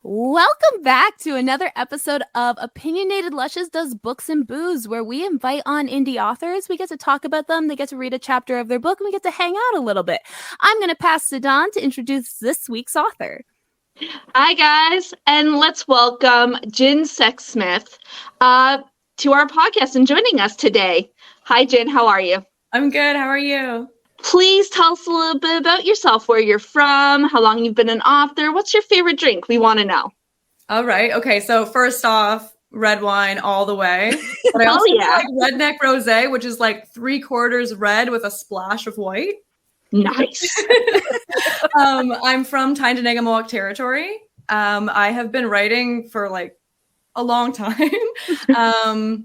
Welcome back to another episode of Opinionated Lushes Does Books and Booze, where we invite on indie authors. We get to talk about them, they get to read a chapter of their book, and we get to hang out a little bit. I'm going to pass to Dawn to introduce this week's author. Hi, guys, and let's welcome Gin Sexsmith to our podcast and joining us today. Hi, Gin. How are you? I'm good. How are you? Please tell us a little bit about yourself, where you're from, how long you've been an author. What's your favorite drink? We want to know. All right. Okay. So first off, red wine all the way. But I also like redneck rosé, which is like 3/4 red with a splash of white. Nice. I'm from Tyendinaga Mohawk Territory. I have been writing for like a long time. I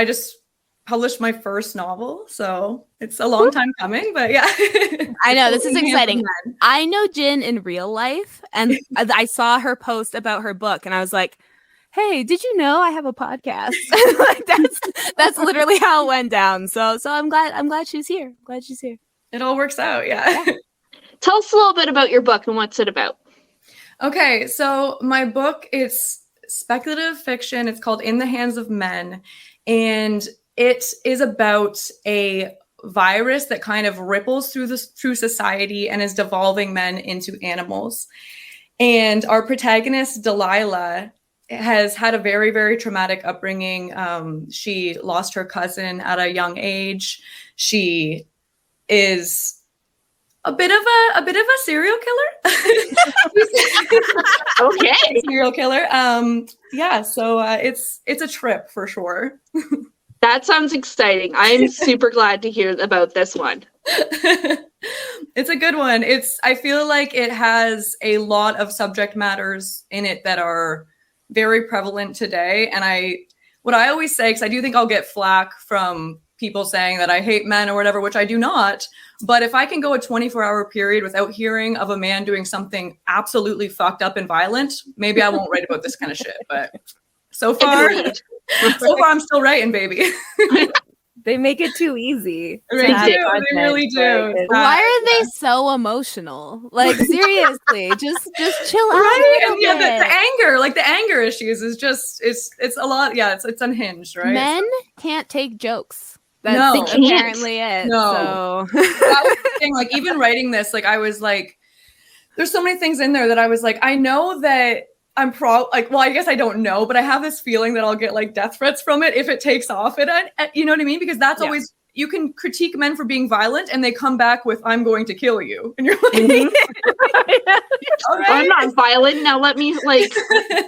just published my first novel, so it's a long time coming, but yeah. I know, this is exciting. I know Gin in real life, and I saw her post about her book, and I was like, hey, did you know I have a podcast? Like that's literally how it went down. So I'm glad she's here. Glad she's here. It all works out, yeah. Tell us a little bit about your book and what's it about. Okay, so my book is speculative fiction. It's called In the Hands of Men, and it is about a virus that kind of ripples through society and is devolving men into animals. And our protagonist, Delilah, has had a very, very traumatic upbringing. She lost her cousin at a young age. She is a bit of a serial killer. Okay. Serial killer. So it's a trip for sure. That sounds exciting. I'm super glad to hear about this one. It's a good one. I feel like it has a lot of subject matters in it that are very prevalent today. And what I always say, because I do think I'll get flack from people saying that I hate men or whatever, which I do not. But if I can go a 24-hour period without hearing of a man doing something absolutely fucked up and violent, maybe I won't write about this kind of shit. But so far I'm still writing, baby. They make it too easy. They really do. Why are they so emotional? Like, seriously, just chill out. Right? And the anger issues is just it's a lot. Yeah, it's unhinged, right? Men can't take jokes. That's apparently it. No. So. That was the thing. Like, even writing this, like, I was like, there's so many things in there that I was like, I know that I'm I guess I don't know, but I have this feeling that I'll get like death threats from it if it takes off. You know what I mean? Because that's always, you can critique men for being violent and they come back with, I'm going to kill you. And you're like, all right. I'm not violent. Now let me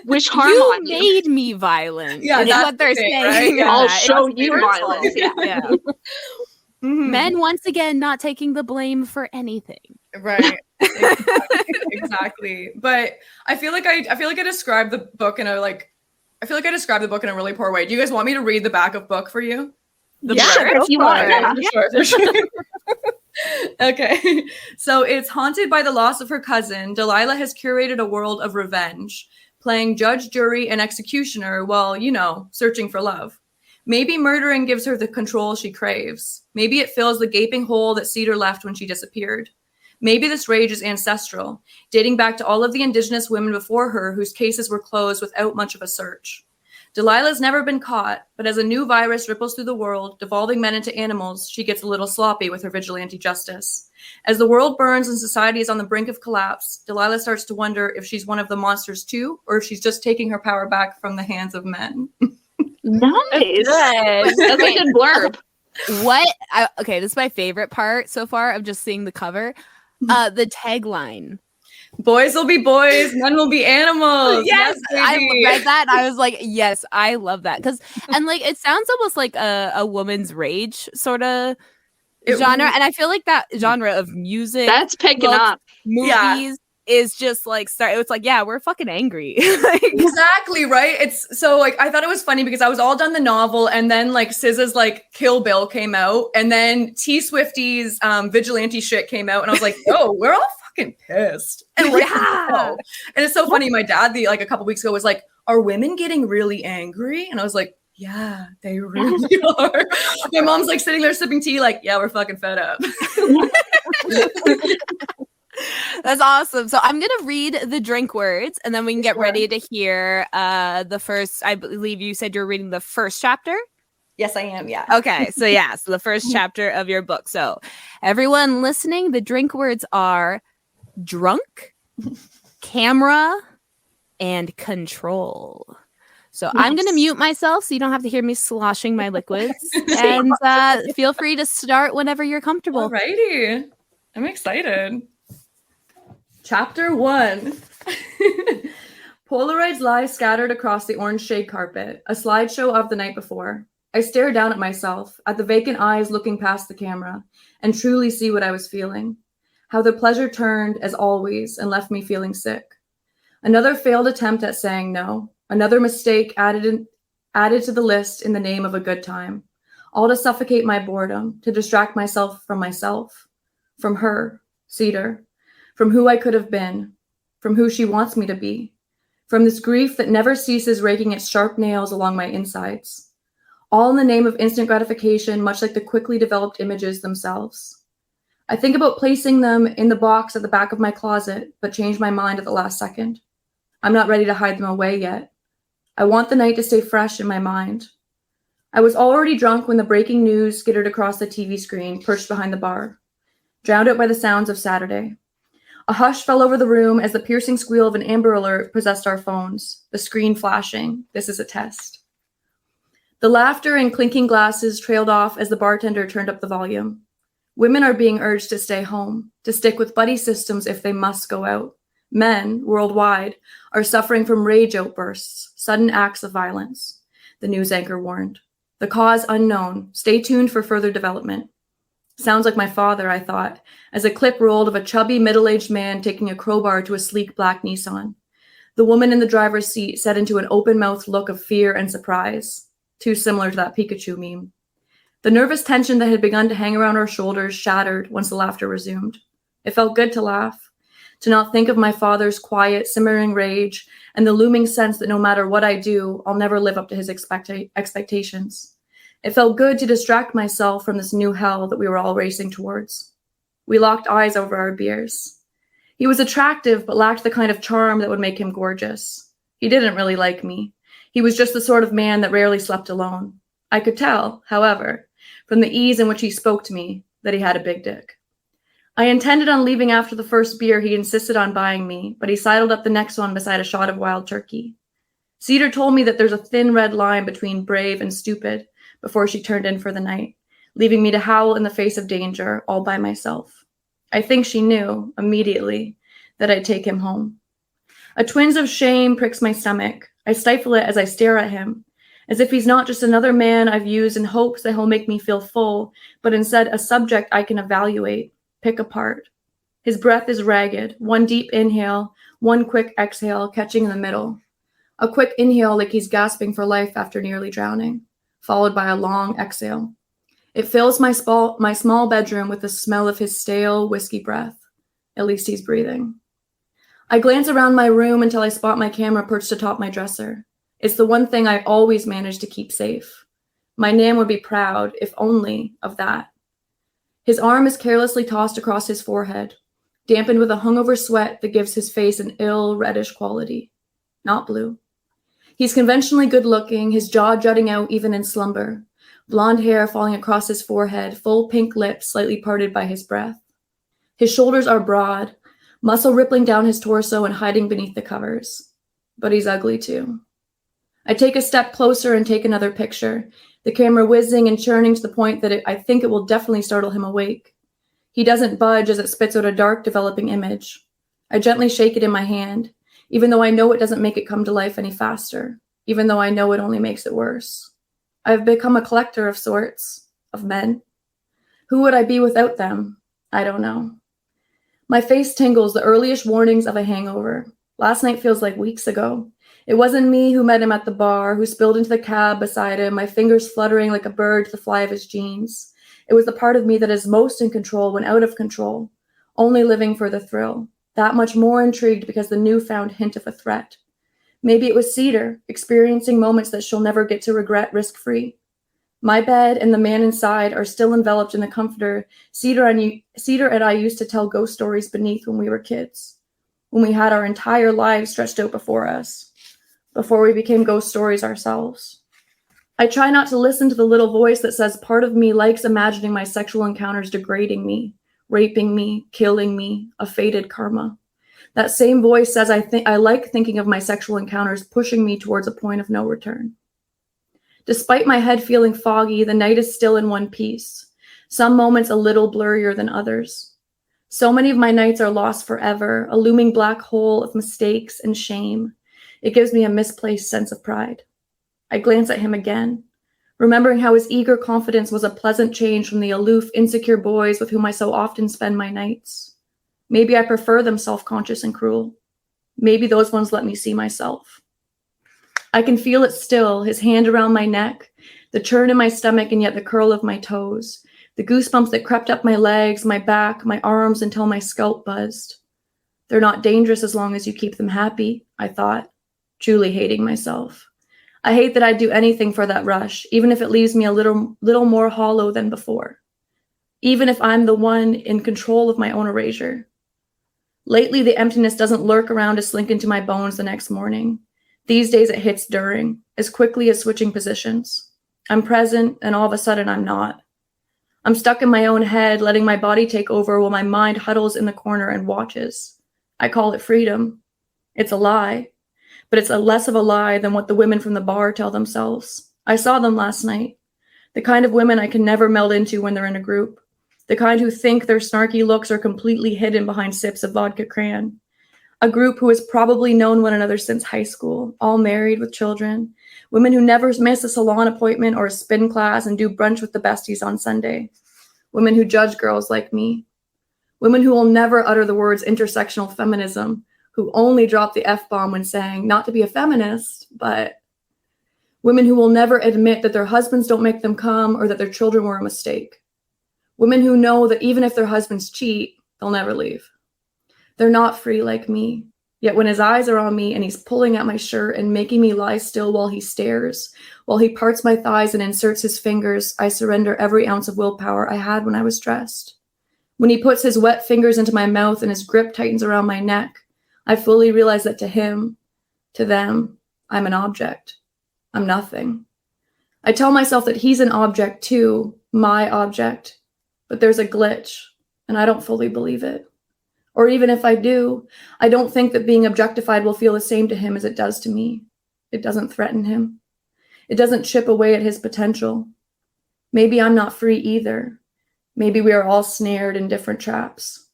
wish harm on you. You made me violent. Yeah, that's what they're saying. Right? Yeah. I'll show you violence. Yeah. Mm-hmm. Men, once again, not taking the blame for anything. Right. Exactly. But I feel like I described the book in a really poor way. Do you guys want me to read the back of book for you? If you want. For sure. Okay. So it's haunted by the loss of her cousin. Delilah has curated a world of revenge, playing judge, jury, and executioner while, searching for love. Maybe murdering gives her the control she craves. Maybe it fills the gaping hole that Cedar left when she disappeared. Maybe this rage is ancestral, dating back to all of the indigenous women before her whose cases were closed without much of a search. Delilah's never been caught, but as a new virus ripples through the world, devolving men into animals, she gets a little sloppy with her vigilante justice. As the world burns and society is on the brink of collapse, Delilah starts to wonder if she's one of the monsters too, or if she's just taking her power back from the hands of men. Nice. That's a good blurb. Okay, this is my favorite part so far of just seeing the cover. The tagline. Boys will be boys, men will be animals. Yes, I read that and I was like, yes, I love that. And like, it sounds almost like a woman's rage sort of genre. And I feel like that genre of music that's picking up. Movies is just like it's like, yeah, we're fucking angry. Exactly, right? It's so like, I thought it was funny because I was all done the novel and then like SZA's like Kill Bill came out and then T Swifty's vigilante shit came out and I was like, oh, we're all fucking pissed. And like, and it's so funny. My dad a couple weeks ago was like, are women getting really angry? And I was like, yeah, they really are. My mom's like sitting there sipping tea like, yeah, we're fucking fed up. That's awesome. So I'm going to read the drink words and then we can get ready to hear the first, I believe you said you're reading the first chapter? Yes, I am. Yeah. Okay. So so the first chapter of your book. So everyone listening, the drink words are drunk, camera, and control. So I'm going to mute myself so you don't have to hear me sloshing my liquids. And feel free to start whenever you're comfortable. Alrighty. I'm excited. Chapter 1. Polaroids lie scattered across the orange shade carpet, a slideshow of the night before. I stare down at myself, at the vacant eyes looking past the camera, and truly see what I was feeling. How the pleasure turned, as always, and left me feeling sick. Another failed attempt at saying no. Another mistake added to the list in the name of a good time. All to suffocate my boredom, to distract myself, from her, Cedar, from who I could have been, from who she wants me to be, from this grief that never ceases raking its sharp nails along my insides. All in the name of instant gratification, much like the quickly developed images themselves. I think about placing them in the box at the back of my closet, but change my mind at the last second. I'm not ready to hide them away yet. I want the night to stay fresh in my mind. I was already drunk when the breaking news skittered across the TV screen perched behind the bar, drowned out by the sounds of Saturday. A hush fell over the room as the piercing squeal of an Amber Alert possessed our phones, the screen flashing. This is a test. The laughter and clinking glasses trailed off as the bartender turned up the volume. Women are being urged to stay home, to stick with buddy systems if they must go out. Men, worldwide, are suffering from rage outbursts, sudden acts of violence. The news anchor warned. The cause unknown. Stay tuned for further development. Sounds like my father, I thought, as a clip rolled of a chubby middle-aged man taking a crowbar to a sleek black Nissan. The woman in the driver's seat set into an open-mouthed look of fear and surprise. Too similar to that Pikachu meme. The nervous tension that had begun to hang around our shoulders shattered once the laughter resumed. It felt good to laugh, to not think of my father's quiet, simmering rage and the looming sense that no matter what I do, I'll never live up to his expectations. It felt good to distract myself from this new hell that we were all racing towards. We locked eyes over our beers. He was attractive, but lacked the kind of charm that would make him gorgeous. He didn't really like me. He was just the sort of man that rarely slept alone. I could tell, however, from the ease in which he spoke to me, that he had a big dick. I intended on leaving after the first beer he insisted on buying me, but he sidled up the next one beside a shot of wild turkey. Cedar told me that there's a thin red line between brave and stupid before she turned in for the night, leaving me to howl in the face of danger all by myself. I think she knew, immediately, that I'd take him home. A twinge of shame pricks my stomach. I stifle it as I stare at him, as if he's not just another man I've used in hopes that he'll make me feel full, but instead a subject I can evaluate, pick apart. His breath is ragged, one deep inhale, one quick exhale, catching in the middle. A quick inhale like he's gasping for life after nearly drowning, followed by a long exhale. It fills my small bedroom with the smell of his stale whiskey breath. At least he's breathing. I glance around my room until I spot my camera perched atop my dresser. It's the one thing I always manage to keep safe. My Nan would be proud, if only, of that. His arm is carelessly tossed across his forehead, dampened with a hungover sweat that gives his face an ill, reddish quality. Not blue. He's conventionally good-looking, his jaw jutting out even in slumber, blonde hair falling across his forehead, full pink lips slightly parted by his breath. His shoulders are broad, muscle rippling down his torso and hiding beneath the covers. But he's ugly too. I take a step closer and take another picture, the camera whizzing and churning to the point that I think it will definitely startle him awake. He doesn't budge as it spits out a dark, developing image. I gently shake it in my hand, even though I know it doesn't make it come to life any faster, even though I know it only makes it worse. I've become a collector of sorts, of men. Who would I be without them? I don't know. My face tingles, the earliest warnings of a hangover. Last night feels like weeks ago. It wasn't me who met him at the bar, who spilled into the cab beside him, my fingers fluttering like a bird to the fly of his jeans. It was the part of me that is most in control when out of control, only living for the thrill, that much more intrigued because the newfound hint of a threat. Maybe it was Cedar, experiencing moments that she'll never get to regret risk-free. My bed and the man inside are still enveloped in the comforter Cedar and I used to tell ghost stories beneath when we were kids, when we had our entire lives stretched out before us, before we became ghost stories ourselves. I try not to listen to the little voice that says part of me likes imagining my sexual encounters degrading me, raping me, killing me, a fated karma. That same voice says I like thinking of my sexual encounters pushing me towards a point of no return. Despite my head feeling foggy, the night is still in one piece, some moments a little blurrier than others. So many of my nights are lost forever, a looming black hole of mistakes and shame. It gives me a misplaced sense of pride. I glance at him again, remembering how his eager confidence was a pleasant change from the aloof, insecure boys with whom I so often spend my nights. Maybe I prefer them self-conscious and cruel. Maybe those ones let me see myself. I can feel it still, his hand around my neck, the churn in my stomach and yet the curl of my toes, the goosebumps that crept up my legs, my back, my arms until my scalp buzzed. They're not dangerous as long as you keep them happy, I thought, truly hating myself. I hate that I'd do anything for that rush, even if it leaves me a little more hollow than before. Even if I'm the one in control of my own erasure. Lately, the emptiness doesn't lurk around to slink into my bones the next morning. These days it hits during, as quickly as switching positions. I'm present, and all of a sudden I'm not. I'm stuck in my own head, letting my body take over while my mind huddles in the corner and watches. I call it freedom. It's a lie, but it's less of a lie than what the women from the bar tell themselves. I saw them last night. The kind of women I can never meld into when they're in a group. The kind who think their snarky looks are completely hidden behind sips of vodka cran. A group who has probably known one another since high school, all married with children. Women who never miss a salon appointment or a spin class and do brunch with the besties on Sunday. Women who judge girls like me. Women who will never utter the words intersectional feminism, who only drop the F-bomb when saying, not to be a feminist, but women who will never admit that their husbands don't make them come or that their children were a mistake. Women who know that even if their husbands cheat, they'll never leave. They're not free like me. Yet when his eyes are on me and he's pulling at my shirt and making me lie still while he stares, while he parts my thighs and inserts his fingers, I surrender every ounce of willpower I had when I was dressed. When he puts his wet fingers into my mouth and his grip tightens around my neck, I fully realize that to him, to them, I'm an object. I'm nothing. I tell myself that he's an object too, my object, but there's a glitch, and I don't fully believe it. Or even if I do, I don't think that being objectified will feel the same to him as it does to me. It doesn't threaten him. It doesn't chip away at his potential. Maybe I'm not free either. Maybe we are all snared in different traps.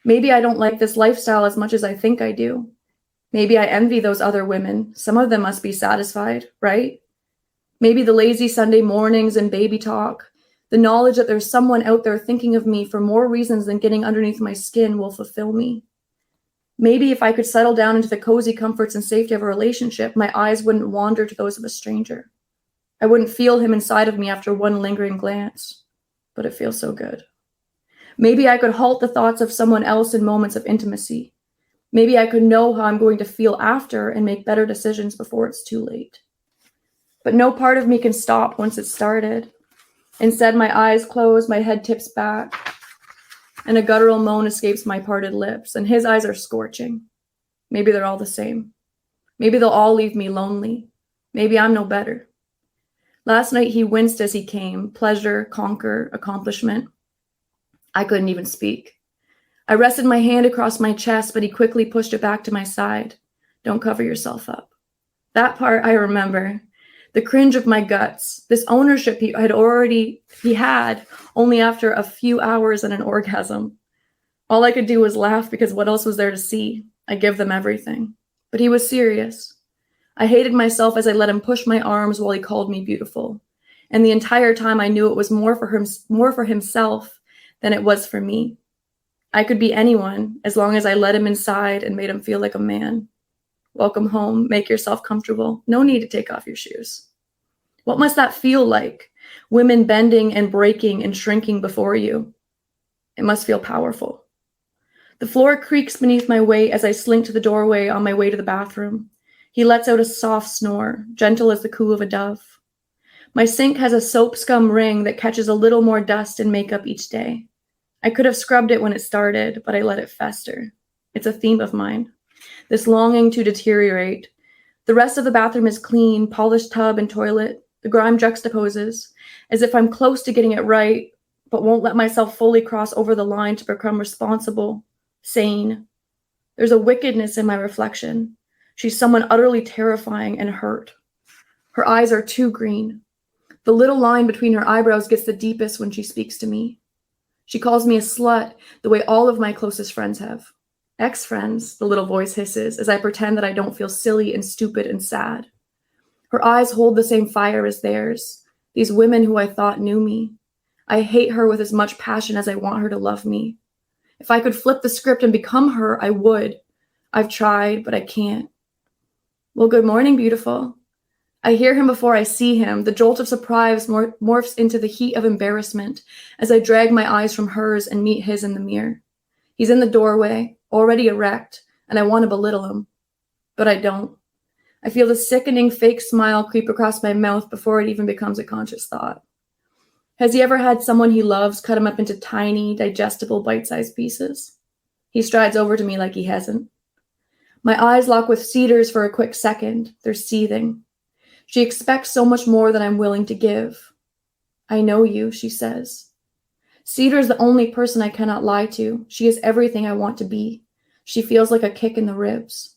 Maybe I don't like this lifestyle as much as I think I do. Maybe I envy those other women. Some of them must be satisfied, right? Maybe the lazy Sunday mornings and baby talk, the knowledge that there's someone out there thinking of me for more reasons than getting underneath my skin will fulfill me. Maybe if I could settle down into the cozy comforts and safety of a relationship, my eyes wouldn't wander to those of a stranger. I wouldn't feel him inside of me after one lingering glance, but it feels so good. Maybe I could halt the thoughts of someone else in moments of intimacy. Maybe I could know how I'm going to feel after and make better decisions before it's too late. But no part of me can stop once it's started. Instead, my eyes close, my head tips back, and a guttural moan escapes my parted lips, and his eyes are scorching. Maybe they're all the same. Maybe they'll all leave me lonely. Maybe I'm no better. Last night he winced as he came, pleasure, conquer, accomplishment. I couldn't even speak. I rested my hand across my chest, but he quickly pushed it back to my side. Don't cover yourself up. That part I remember. The cringe of my guts, this ownership he had only after a few hours and an orgasm. All I could do was laugh because what else was there to see? I give them everything. But he was serious. I hated myself as I let him push my arms while he called me beautiful. And the entire time I knew it was more for himself than it was for me. I could be anyone as long as I let him inside and made him feel like a man. Welcome home. Make yourself comfortable. No need to take off your shoes. What must that feel like? Women bending and breaking and shrinking before you. It must feel powerful. The floor creaks beneath my weight as I slink to the doorway on my way to the bathroom. He lets out a soft snore, gentle as the coo of a dove. My sink has a soap scum ring that catches a little more dust and makeup each day. I could have scrubbed it when it started, but I let it fester. It's a theme of mine. This longing to deteriorate. The rest of the bathroom is clean, polished tub and toilet. The grime juxtaposes, as if I'm close to getting it right, but won't let myself fully cross over the line to become responsible, sane. There's a wickedness in my reflection. She's someone utterly terrifying and hurt. Her eyes are too green. The little line between her eyebrows gets the deepest when she speaks to me. She calls me a slut the way all of my closest friends have. Ex-friends, the little voice hisses, as I pretend that I don't feel silly and stupid and sad. Her eyes hold the same fire as theirs, these women who I thought knew me. I hate her with as much passion as I want her to love me. If I could flip the script and become her, I would. I've tried, but I can't. Well, good morning, beautiful. I hear him before I see him. The jolt of surprise morphs into the heat of embarrassment as I drag my eyes from hers and meet his in the mirror. He's in the doorway, already erect, and I want to belittle him. But I don't. I feel the sickening fake smile creep across my mouth before it even becomes a conscious thought. Has he ever had someone he loves cut him up into tiny, digestible, bite-sized pieces? He strides over to me like he hasn't. My eyes lock with Cedar's for a quick second. They're seething. She expects so much more than I'm willing to give. I know you, she says. Cedar is the only person I cannot lie to. She is everything I want to be. She feels like a kick in the ribs.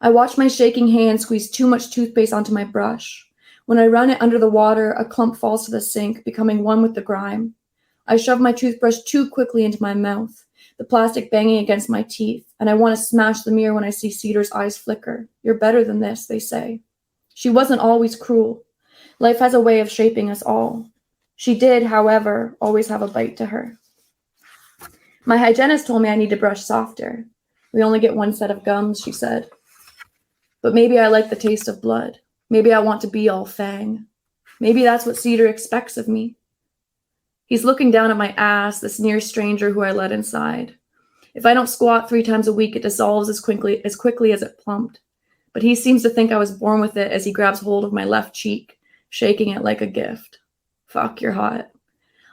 I watch my shaking hand squeeze too much toothpaste onto my brush. When I run it under the water, a clump falls to the sink, becoming one with the grime. I shove my toothbrush too quickly into my mouth, the plastic banging against my teeth, and I want to smash the mirror when I see Cedar's eyes flicker. You're better than this, they say. She wasn't always cruel. Life has a way of shaping us all. She did, however, always have a bite to her. My hygienist told me I need to brush softer. We only get one set of gums, she said. But maybe I like the taste of blood. Maybe I want to be all fang. Maybe that's what Cedar expects of me. He's looking down at my ass, this near stranger who I let inside. If I don't squat 3 times a week, it dissolves as quickly as it plumped. But he seems to think I was born with it as he grabs hold of my left cheek, shaking it like a gift. Fuck, you're hot.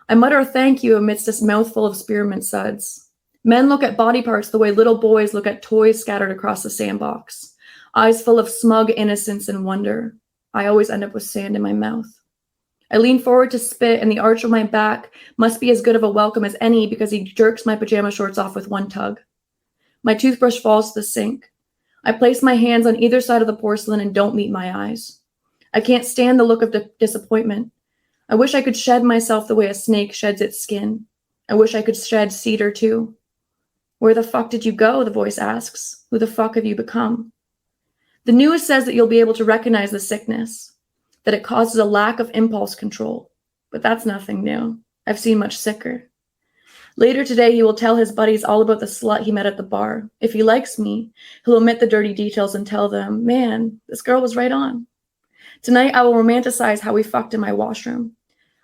I mutter a thank you amidst this mouthful of spearmint suds. Men look at body parts the way little boys look at toys scattered across the sandbox. Eyes full of smug innocence and wonder. I always end up with sand in my mouth. I lean forward to spit, and the arch of my back must be as good of a welcome as any because he jerks my pajama shorts off with one tug. My toothbrush falls to the sink. I place my hands on either side of the porcelain and don't meet my eyes. I can't stand the look of disappointment. I wish I could shed myself the way a snake sheds its skin. I wish I could shed Cedar too. Where the fuck did you go? The voice asks. Who the fuck have you become? The news says that you'll be able to recognize the sickness, that it causes a lack of impulse control. But that's nothing new. I've seen much sicker. Later today, he will tell his buddies all about the slut he met at the bar. If he likes me, he'll omit the dirty details and tell them, man, this girl was right on. Tonight, I will romanticize how we fucked in my washroom.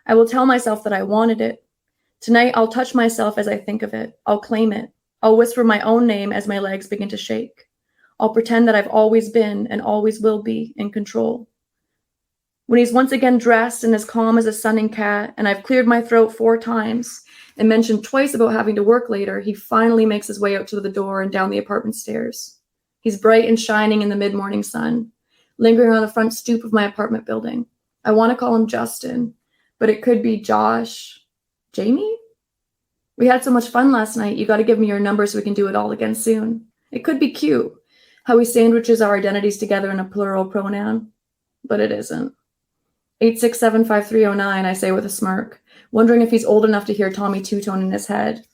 I will tell myself that I wanted it. Tonight, I'll touch myself as I think of it. I'll claim it. I'll whisper my own name as my legs begin to shake. I'll pretend that I've always been and always will be in control. When he's once again dressed and as calm as a sunning cat, and I've cleared my throat 4 times and mentioned twice about having to work later, he finally makes his way out to the door and down the apartment stairs. He's bright and shining in the mid-morning sun, lingering on the front stoop of my apartment building. I want to call him Justin, but it could be Josh. Jamie? We had so much fun last night. You got to give me your number so we can do it all again soon. It could be cute, how he sandwiches our identities together in a plural pronoun, but it isn't. 867-5309, I say with a smirk, wondering if he's old enough to hear Tommy two-tone in his head.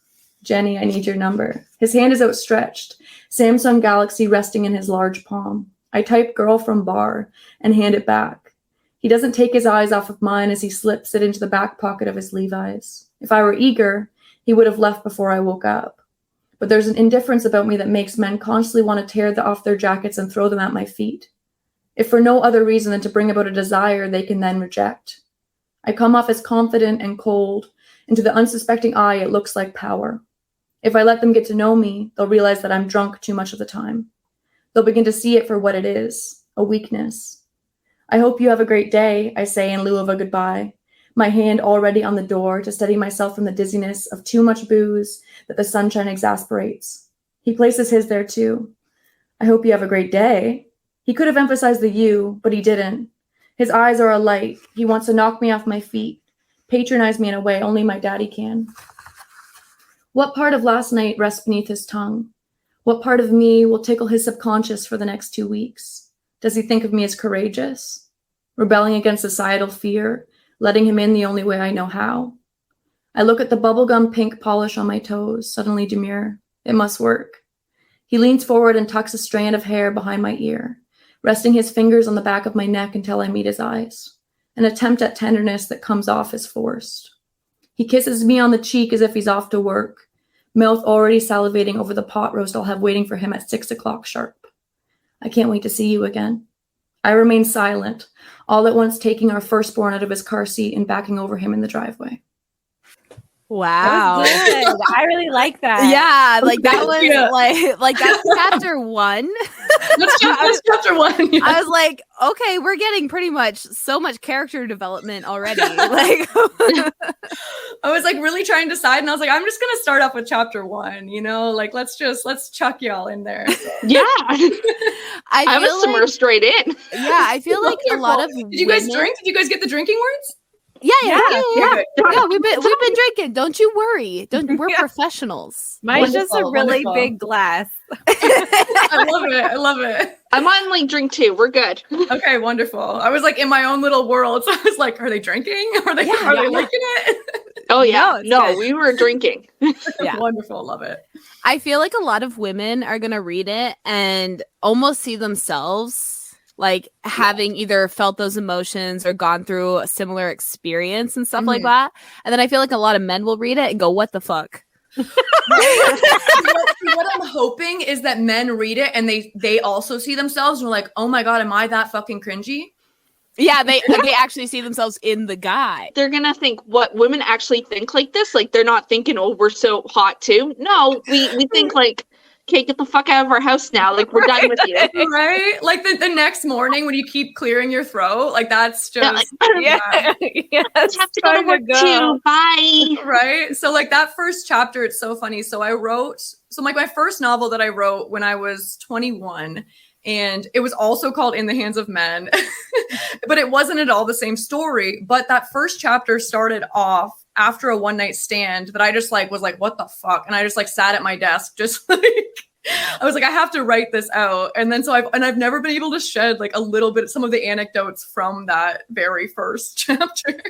Jenny, I need your number. His hand is outstretched, Samsung Galaxy resting in his large palm. I type girl from bar and hand it back. He doesn't take his eyes off of mine as he slips it into the back pocket of his Levi's. If I were eager, he would have left before I woke up. But there's an indifference about me that makes men constantly want to tear off their jackets and throw them at my feet. If for no other reason than to bring about a desire they can then reject. I come off as confident and cold, and to the unsuspecting eye it looks like power. If I let them get to know me, they'll realize that I'm drunk too much of the time. They'll begin to see it for what it is, a weakness. I hope you have a great day, I say in lieu of a goodbye, my hand already on the door to steady myself from the dizziness of too much booze that the sunshine exasperates. He places his there too. I hope you have a great day. He could have emphasized the you, but he didn't. His eyes are alight. He wants to knock me off my feet, patronize me in a way only my daddy can. What part of last night rests beneath his tongue? What part of me will tickle his subconscious for the next 2 weeks? Does he think of me as courageous? Rebelling against societal fear, letting him in the only way I know how? I look at the bubblegum pink polish on my toes, suddenly demure. It must work. He leans forward and tucks a strand of hair behind my ear, resting his fingers on the back of my neck until I meet his eyes, an attempt at tenderness that comes off as forced. He kisses me on the cheek as if he's off to work, mouth already salivating over the pot roast I'll have waiting for him at 6 o'clock sharp. I can't wait to see you again. I remain silent, all at once taking our firstborn out of his car seat and backing over him in the driveway. Wow. That was good. I really like that. Yeah, like that was like that's chapter 1. That's chapter 1. Yeah. I was like, okay, we're getting pretty much so much character development already. Like I was like really trying to decide, and I was like, I'm just gonna start off with chapter 1, you know, like let's chuck y'all in there. So. Yeah. I was submersed right in. Yeah, I feel like a lot of Did you guys drink? Did you guys get the drinking words? Yeah, we've been drinking. Don't you worry. We're professionals. Mine's just a really big glass. I love it. I'm on like drink 2. We're good. Okay, wonderful. I was like in my own little world, so I was like, are they drinking? Are they liking it? Oh yeah. No, we were drinking. Yeah. Wonderful. Love it. I feel like a lot of women are gonna read it and almost see themselves like having either felt those emotions or gone through a similar experience and stuff like that. And then I feel like a lot of men will read it and go, what the fuck? What I'm hoping is that men read it and they also see themselves and are like, oh my God, am I that fucking cringy? Yeah, they actually see themselves in the guy. They're gonna think what women actually think like this. Like they're not thinking, oh, we're so hot too. No, we think like, okay, get the fuck out of our house now. Like, we're done with you. Right? Like, the next morning when you keep clearing your throat, like, that's just... Yeah. I have to go to work too. Bye. Right? So, like, that first chapter, it's so funny. So, like, my first novel that I wrote when I was 21, and it was also called In the Hands of Men, but it wasn't at all the same story. But that first chapter started off after a one-night stand that I just like was like, what the fuck? And I just like sat at my desk, just like I was like, I have to write this out. And then I've never been able to shed like a little bit some of the anecdotes from that very first chapter.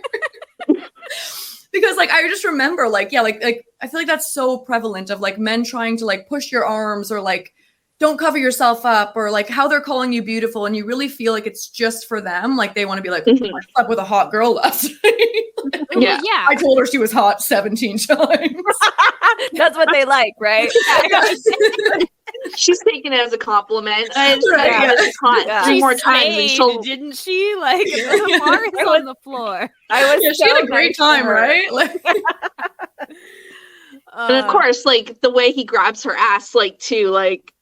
Because like I just remember like I feel like that's so prevalent of like men trying to like push your arms or like don't cover yourself up, or like how they're calling you beautiful, and you really feel like it's just for them. Like they want to be like, I slept with a hot girl last night. Yeah. I told her she was hot 17 times. That's what they like, right? She's taking it as a compliment. Three more times, didn't she? Like the bar is on the floor. She had a great time, right? Like, and of course, like the way he grabs her ass, like too, like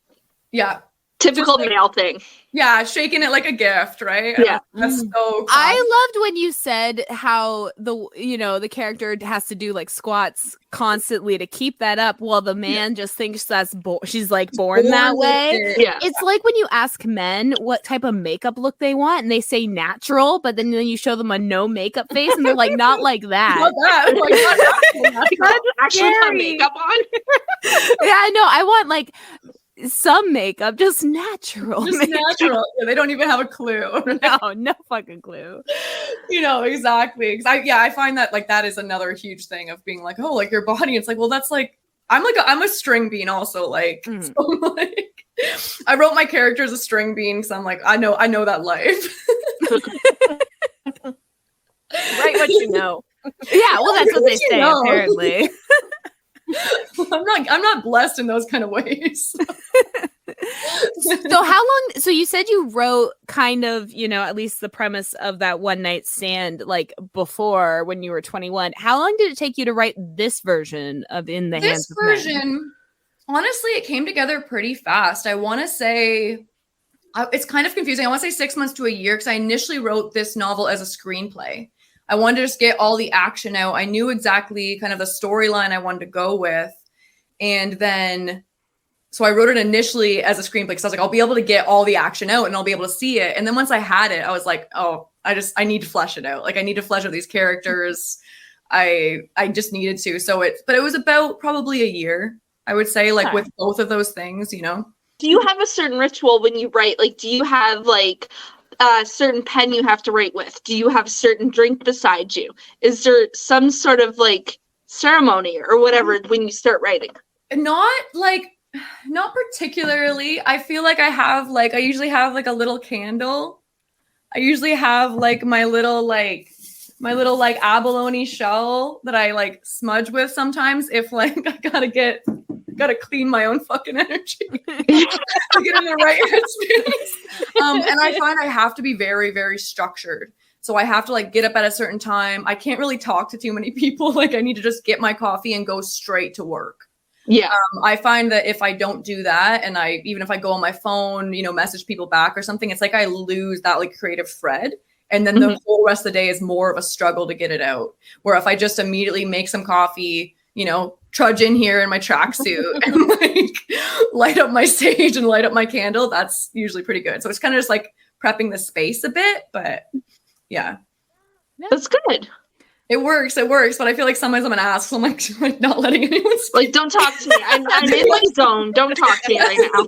typical like, male thing. Yeah, shaking it like a gift, right? Yeah, that's so cool. I loved when you said how the character has to do like squats constantly to keep that up, while the man just thinks that's she's like born that way. Yeah, it's like when you ask men what type of makeup look they want, and they say natural, but then you show them a no makeup face, and they're like, not like that. Not that. Like, actually have makeup on. Yeah, no, I want like some makeup, just natural. Natural. Yeah, they don't even have a clue. No fucking clue. Exactly. Because I find that like that is another huge thing of being like, oh, like your body. It's like, well, that's like I'm a string bean also. Like, so, like I wrote my character as a string bean because I'm like, I know that life. Write what you know. Yeah, well, that's what they say apparently. I'm not blessed in those kind of ways. So how long? So you said you wrote kind of, at least the premise of that one night stand, like before when you were 21. How long did it take you to write this version of In the Hands of Men? This version, honestly, it came together pretty fast. I want to say it's kind of confusing. I want to say 6 months to a year because I initially wrote this novel as a screenplay. I wanted to just get all the action out. I knew exactly kind of the storyline I wanted to go with. And then, so I wrote it initially as a screenplay because I was like, I'll be able to get all the action out and I'll be able to see it. And then once I had it, I was like, oh, I need to flesh it out. Like I need to flesh out these characters. I just needed to. But it was about probably a year, I would say, like with both of those things, you know. Do you have a certain ritual when you write? Like, do you have like a certain pen you have to write with? Do you have a certain drink beside you? Is there some sort of like ceremony or whatever when you start writing? Not particularly. I feel like I usually have like a little candle. I usually have like my little abalone shell that I like smudge with sometimes if like I gotta clean my own fucking energy to get in the right headspace. And I find I have to be very, very structured. So I have to like get up at a certain time. I can't really talk to too many people. Like I need to just get my coffee and go straight to work. Yeah. I find that if I don't do that, and even if I go on my phone, you know, message people back or something, it's like I lose that like creative thread. And then the whole rest of the day is more of a struggle to get it out. Where if I just immediately make some coffee, you know, trudge in here in my tracksuit and like light up my sage and light up my candle, that's usually pretty good. So it's kind of just like prepping the space a bit, but yeah. That's good. It works, but I feel like sometimes I'm an ass, so I'm like not letting anyone speak. Like, don't talk to me. I'm in my zone. Don't talk to me right now.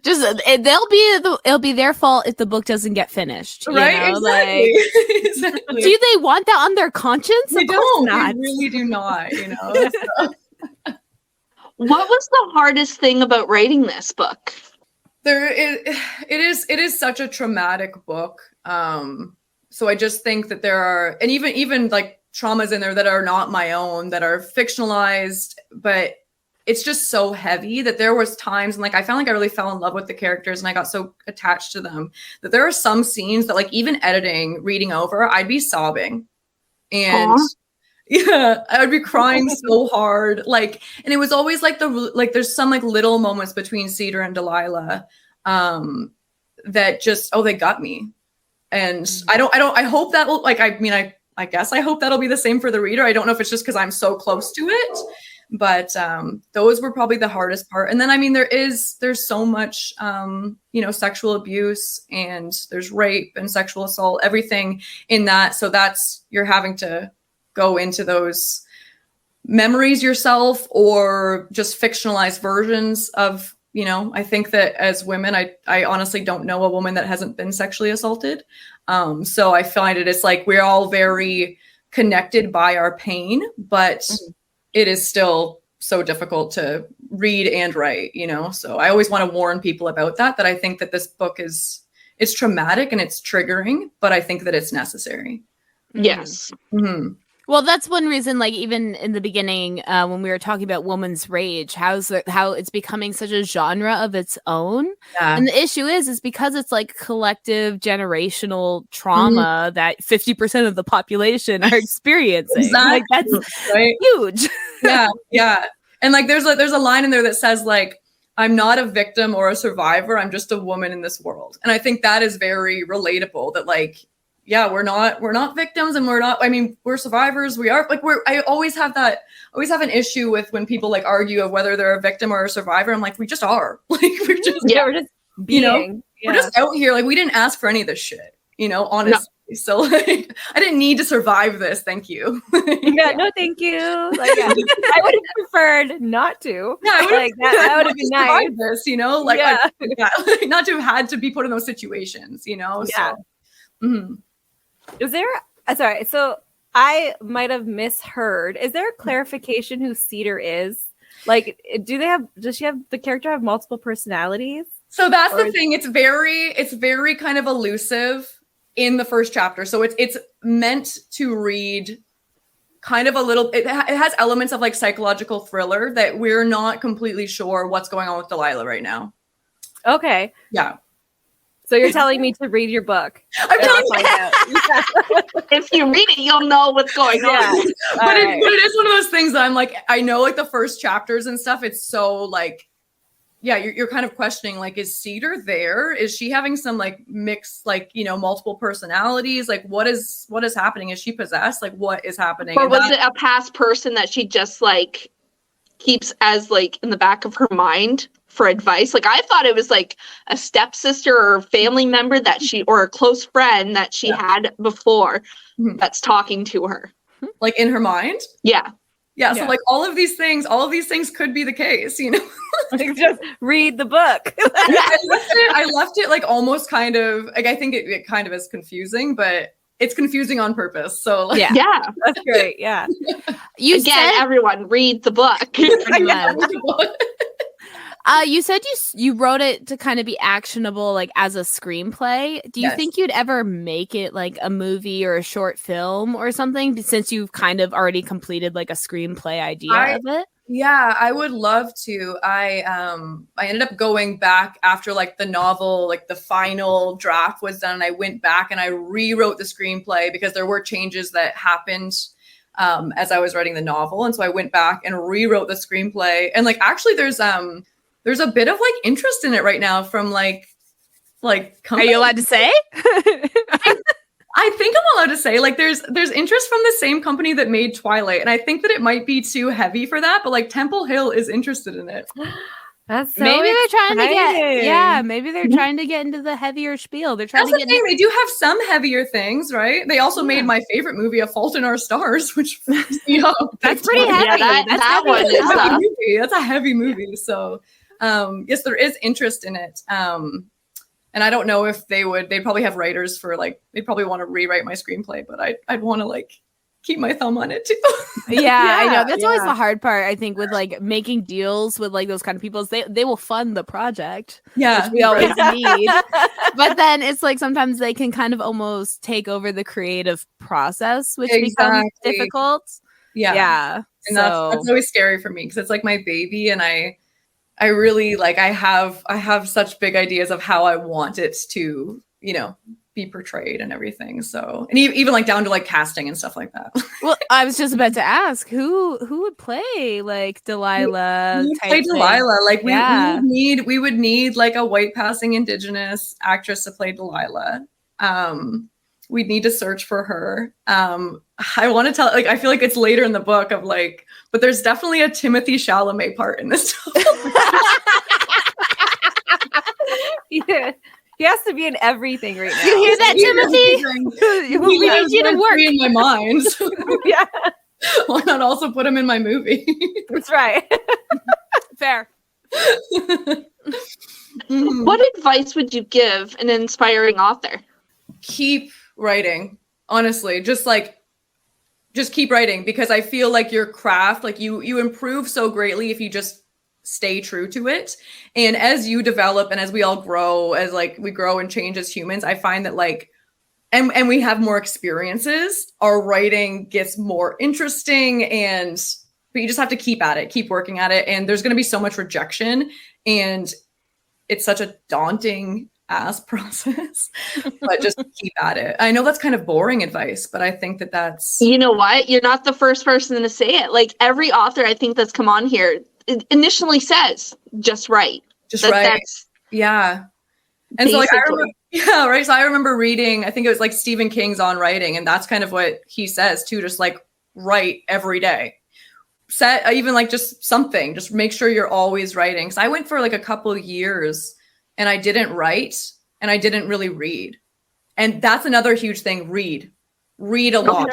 Just it'll be their fault if the book doesn't get finished, right? You know? Exactly. Like, Exactly. Do they want that on their conscience? They Of course don't. not. They really do not. You know. So. What was the hardest thing about writing this book? It is such a traumatic book. So I just think that there are, and even like traumas in there that are not my own, that are fictionalized, but it's just so heavy that there was times and like I found like I really fell in love with the characters and I got so attached to them that there are some scenes that like even reading over, I'd be sobbing. And yeah, I would be crying so hard. Like, and it was always like there's some like little moments between Cedar and Delilah that just, they got me. And I hope that will, like, I guess I hope that'll be the same for the reader. I don't know if it's just because I'm so close to it, but those were probably the hardest part. And then, I mean, there's so much, sexual abuse and there's rape and sexual assault, everything in that. So you're having to go into those memories yourself or just fictionalized versions of, I think that as women, I honestly don't know a woman that hasn't been sexually assaulted. So I find it's like we're all very connected by our pain, but it is still so difficult to read and write, So I always want to warn people about that I think that this book it's traumatic and it's triggering, but I think that it's necessary. Yes. Mm-hmm. Well, that's one reason, like, even in the beginning, when we were talking about woman's rage, how it's becoming such a genre of its own. Yeah. And the issue is because it's like collective generational trauma that 50% of the population are experiencing. Exactly. Like, that's huge. Yeah. Yeah. And like, there's a line in there that says like, I'm not a victim or a survivor. I'm just a woman in this world. And I think that is very relatable that like, yeah, we're not victims and we're survivors. We are like, I always have an issue with when people like argue of whether they're a victim or a survivor. I'm like, we just are. Like, we're just being, we're just out here. Like, we didn't ask for any of this shit, honestly. No. So like, I didn't need to survive this. Thank you. Yeah, no, thank you. Like, yeah. I would have preferred not to. Yeah, I like that would have been nice. This, like, not to have had to be put in those situations, Yeah. So, Is there? Sorry, so I might have misheard. Is there a clarification who Cedar is? Like, does the character have multiple personalities? So that's the thing. It's very kind of elusive in the first chapter. So it's meant to read kind of a little, it has elements of like psychological thriller that we're not completely sure what's going on with Delilah right now. Okay. Yeah. So you're telling me to read your book. I'm telling you. If you read it, you'll know what's going on. But it is one of those things that I'm like, I know like the first chapters and stuff, it's so like, yeah, you're kind of questioning, like, is Cedar there? Is she having some like mixed, like, you know, multiple personalities? Like, what is happening? Is she possessed? Like, what is happening? Or was it a past person that she just like keeps as like in the back of her mind for advice? Like, I thought it was like a stepsister or a family member that she, or a close friend that she had before that's talking to her. Like in her mind? Yeah. Yeah, so like all of these things could be the case, you know. Just read the book. I left it like almost kind of like, I think it kind of is confusing, but it's confusing on purpose. So like, yeah, that's great. Yeah. You said everyone read the book. You said you wrote it to kind of be actionable, like as a screenplay. Do you think you'd ever make it like a movie or a short film or something, since you've kind of already completed like a screenplay idea of it? Yeah, I would love to. I ended up going back after like the novel, like the final draft was done. I went back and I rewrote the screenplay because there were changes that happened as I was writing the novel. And so I went back and rewrote the screenplay. And like, actually there's a bit of like interest in it right now from like companies. Are you allowed to say? I think I'm allowed to say, like, there's interest from the same company that made Twilight, and I think that it might be too heavy for that, but like Temple Hill is interested in it. That's so maybe they're trying to exciting. maybe they're trying to get into the heavier spiel. They're trying That's to the thing. They do have some heavier things, right? They also made my favorite movie, A Fault in Our Stars, which that's pretty heavy. Yeah, that one is a heavy movie. That's a heavy movie. So yes, there is interest in it. And I don't know if they'd probably have writers for like, they'd probably want to rewrite my screenplay, but I'd want to like keep my thumb on it too. Yeah, I know. That's always the hard part, I think, with like making deals with like those kind of people. They will fund the project. Yeah. Which we always need. But then it's like sometimes they can kind of almost take over the creative process, which becomes difficult. Yeah. Yeah. And that's always scary for me because it's like my baby, and I really like, I have such big ideas of how I want it to, you know, be portrayed and everything. So, and even like down to like casting and stuff like that. Well, I was just about to ask who would play like Delilah. Who would play Delilah? Like we would need like a white passing Indigenous actress to play Delilah. We'd need to search for her. I want to tell, like, I feel like it's later in the book of like, but there's definitely a Timothée Chalamet part in this. Yeah. He has to be in everything right now. You hear that, Timothy? We need you to work. In my mind. Yeah. Why not also put him in my movie? That's right. Fair. What advice would you give an inspiring author? Keep writing. Honestly, just keep writing, because I feel like your craft, like you improve so greatly if you just stay true to it. And as you develop and as we all grow, as like we grow and change as humans, I find that like, and we have more experiences, our writing gets more interesting, but you just have to keep at it, keep working at it. And there's going to be so much rejection, and it's such a daunting ass process, but just keep at it. I know that's kind of boring advice, but I think that's, you know what? You're not the first person to say it. Like every author I think that's come on here initially says, just write. Yeah. And so like, so I remember reading, I think it was like Stephen King's On Writing, and that's kind of what he says too, just like write every day. Set even like just something, just make sure you're always writing. So I went for like a couple of years and I didn't write and I didn't really read. And that's another huge thing. Read a lot.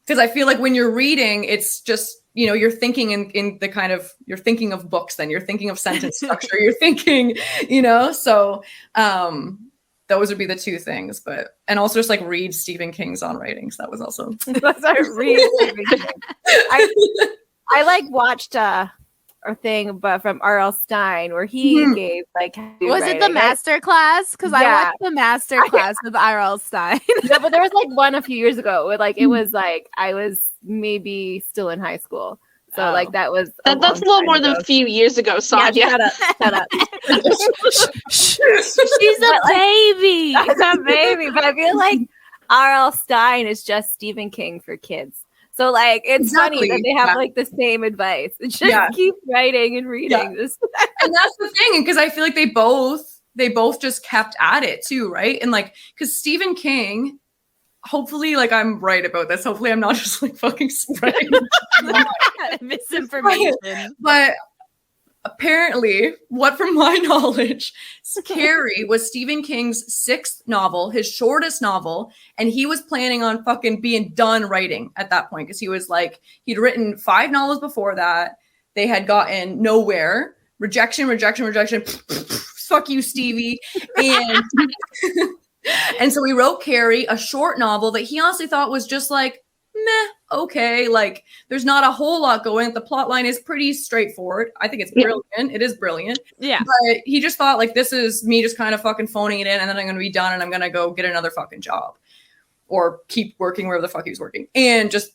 Because I feel like when you're reading, it's just, you know, you're thinking in the kind of, you're thinking of books, then you're thinking of sentence structure, you're thinking, you know, so those would be the two things. But, and also just like read Stephen King's On Writing. So that was also. Read Stephen King. I like watched a thing, but from R.L. Stein, where he gave like. Was it the master class? Because I watched the master class with R.L. Stein. Yeah, but there was like one a few years ago. Where, like it was like I was maybe still in high school, so like that was that's a little more than a few years ago. Sonia, yeah, shut up. She's a baby. That's a baby, but I feel like R.L. Stein is just Stephen King for kids. So like it's funny that they have like the same advice. It's just keep writing and reading this. And that's the thing, because I feel like they both just kept at it too, right? And like, because Stephen King, hopefully, like I'm right about this. Hopefully, I'm not just like fucking spreading misinformation. But apparently, what from my knowledge, Carrie was Stephen King's 6th novel, his shortest novel, and he was planning on fucking being done writing at that point, because he was like, he'd written 5 novels before that. They had gotten nowhere. Rejection. Fuck you, Stevie. And and so he wrote Carrie, a short novel that he honestly thought was just like, meh, okay. Like, there's not a whole lot going. The plot line is pretty straightforward. I think it's brilliant. It is brilliant. Yeah. But he just thought, like, this is me just kind of fucking phoning it in, and then I'm going to be done, and I'm going to go get another fucking job. Or keep working wherever the fuck he was working. And just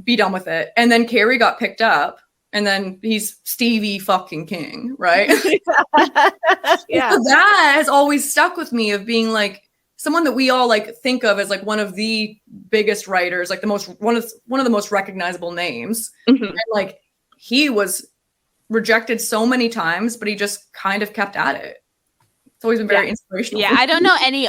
be done with it. And then Carrie got picked up. And then he's Stevie fucking King, right? Yeah. So that has always stuck with me, of being like someone that we all like think of as like one of the biggest writers, like one of the most recognizable names. Mm-hmm. And like he was rejected so many times, but he just kind of kept at it. It's always been very inspirational. Yeah, I don't know any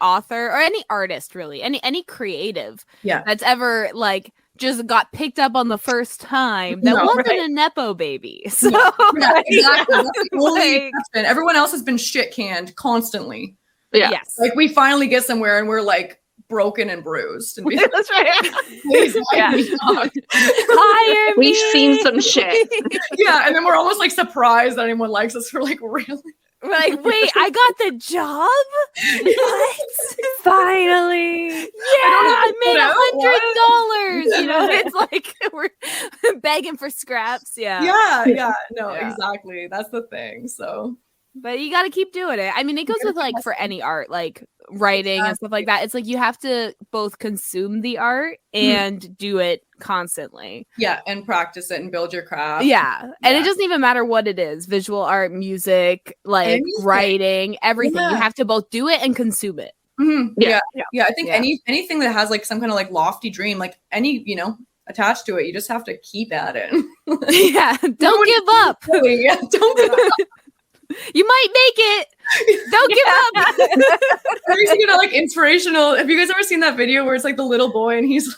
author or any artist really, any creative that's ever like just got picked up on the first time that wasn't a Nepo baby. So exactly. That's the only exception. Everyone else has been shit canned constantly. Yeah. Yes. Like we finally get somewhere and we're like broken and bruised. And that's right. Hire me. We've seen some shit. Yeah, and then we're almost like surprised that anyone likes us. We're like, really? We're like, wait, I got the job? What? Finally. Yeah, I made $100. You know, it's like we're begging for scraps. Yeah. No, exactly. That's the thing. So, but you got to keep doing it. I mean, it goes with like for any art, like writing and stuff like that. It's like you have to both consume the art and do it constantly. Yeah, and practice it and build your craft. Yeah. And it doesn't even matter what it is, visual art, music, like writing, everything. You have to both do it and consume it. Mm-hmm. Yeah. I think anything that has like some kind of like lofty dream, like any, attached to it, you just have to keep at it. Don't give up. Yeah, don't give up. You might make it. Don't give up. Have you seen like inspirational? Have you guys ever seen that video where it's like the little boy and he's